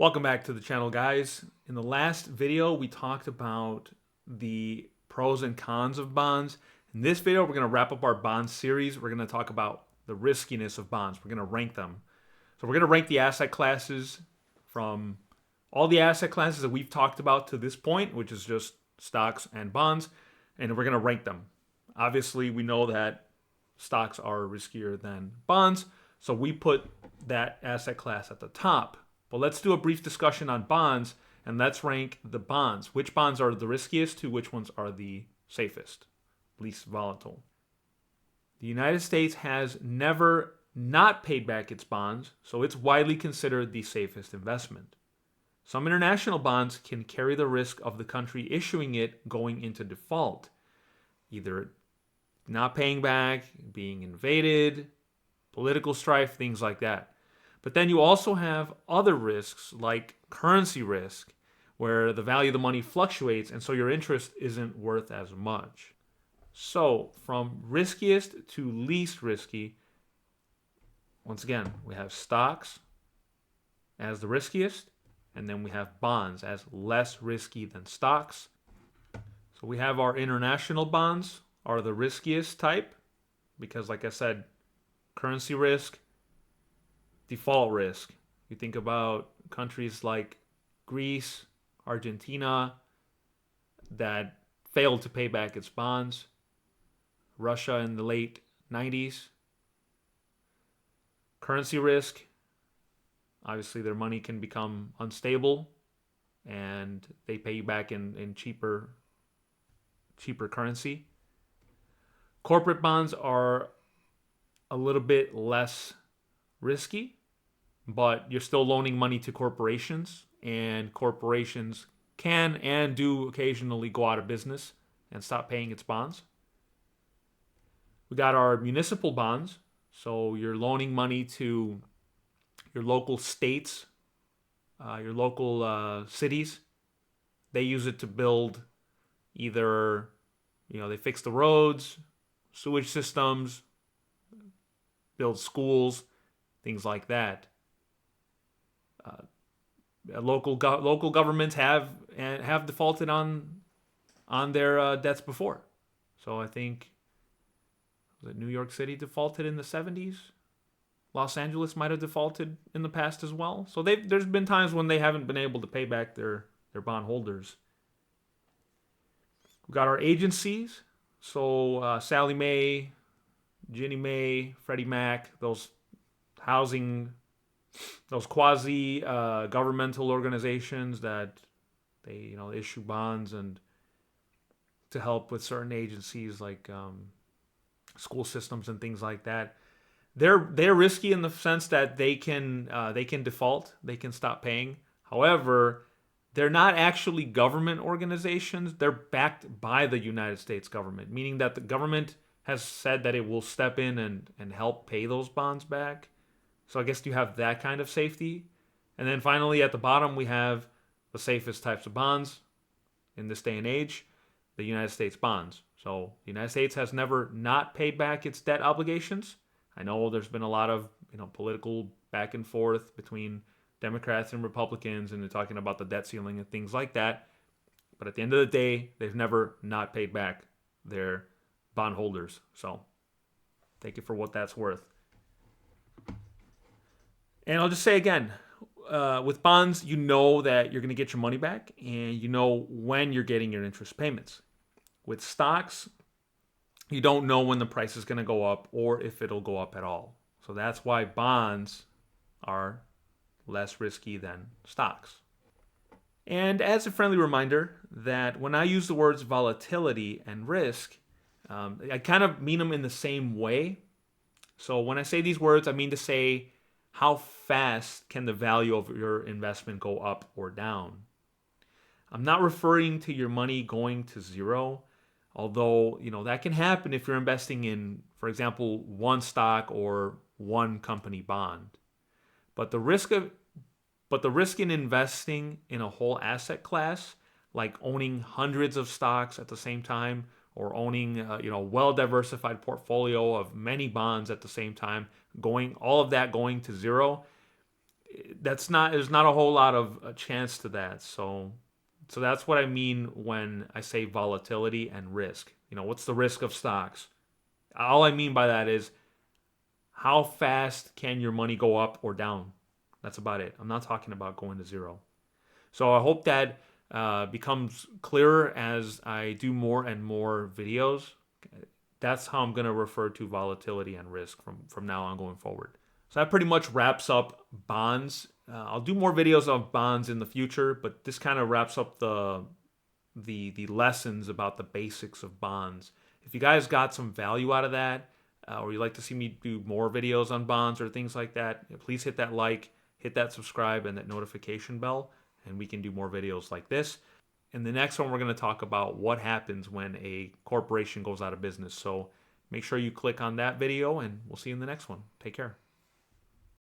Welcome back to the channel, guys. In the last video, we talked about the pros and cons of bonds. In this video, we're going to wrap up our bond series. We're going to talk about the riskiness of bonds. We're going to rank them. So we're going to rank the asset classes from all the asset classes that we've talked about to this point, which is just stocks and bonds, and we're going to rank them. Obviously, we know that stocks are riskier than bonds, so we put that asset class at the top. But let's do a brief discussion on bonds, and let's rank the bonds. Which bonds are the riskiest to which ones are the safest, least volatile. The United States has never not paid back its bonds, so it's widely considered the safest investment. Some international bonds can carry the risk of the country issuing it going into default, either not paying back, being invaded, political strife, things like that. But then you also have other risks like currency risk, where the value of the money fluctuates and so your interest isn't worth as much. So from riskiest to least risky, once again, we have stocks as the riskiest, and then we have bonds as less risky than stocks. So we have our international bonds are the riskiest type because, like I said, currency risk, default risk. You think about countries like Greece, Argentina that failed to pay back its bonds, Russia in the late 90s. Currency risk, obviously their money can become unstable and they pay you back in cheaper currency. Corporate bonds are a little bit less risky, but you're still loaning money to corporations, and corporations can and do occasionally go out of business and stop paying its bonds. We got our municipal bonds, so you're loaning money to your local states, your local cities. They use it to build either, they fix the roads, sewage systems, build schools, things like that. Local governments have defaulted on their debts before. So I think New York City defaulted in the 70s. Los Angeles might have defaulted in the past as well. So there's been times when they haven't been able to pay back their bondholders. We've got our agencies. So Sallie Mae, Ginnie Mae, Freddie Mac, those quasi governmental organizations that they issue bonds and to help with certain agencies like school systems and things like that. They're risky in the sense that they can default, they can stop paying. However, they're not actually government organizations. They're backed by the United States government, meaning that the government has said that it will step in and help pay those bonds back. So I guess you have that kind of safety. And then finally, at the bottom, we have the safest types of bonds in this day and age, the United States bonds. So the United States has never not paid back its debt obligations. I know there's been a lot of political back and forth between Democrats and Republicans, and they're talking about the debt ceiling and things like that. But at the end of the day, they've never not paid back their bondholders. So take it for what that's worth. And I'll just say again, with bonds, you know that you're going to get your money back, and you know when you're getting your interest payments. With stocks, you don't know when the price is going to go up or if it'll go up at all. So that's why bonds are less risky than stocks. And as a friendly reminder that when I use the words volatility and risk, I kind of mean them in the same way. So when I say these words, I mean to say how fast can the value of your investment go up or down. I'm not referring to your money going to zero, although that can happen if you're investing in, for example, one stock or one company bond. But the risk in investing in a whole asset class, like owning hundreds of stocks at the same time, or owning a well-diversified portfolio of many bonds at the same time, all of that going to zero, there's not a whole lot of a chance to that. So that's what I mean when I say volatility and risk. What's the risk of stocks? All I mean by that is how fast can your money go up or down? That's about it. I'm not talking about going to zero. So I hope that becomes clearer as I do more and more videos. That's how I'm going to refer to volatility and risk from now on going forward. So that pretty much wraps up bonds. I'll do more videos of bonds in the future, but this kind of wraps up the lessons about the basics of bonds. If you guys got some value out of that, or you'd like to see me do more videos on bonds or things like that, please hit that like, hit that subscribe, and that notification bell, and we can do more videos like this. In the next one, we're going to talk about what happens when a corporation goes out of business. So make sure you click on that video, and we'll see you in the next one. Take care.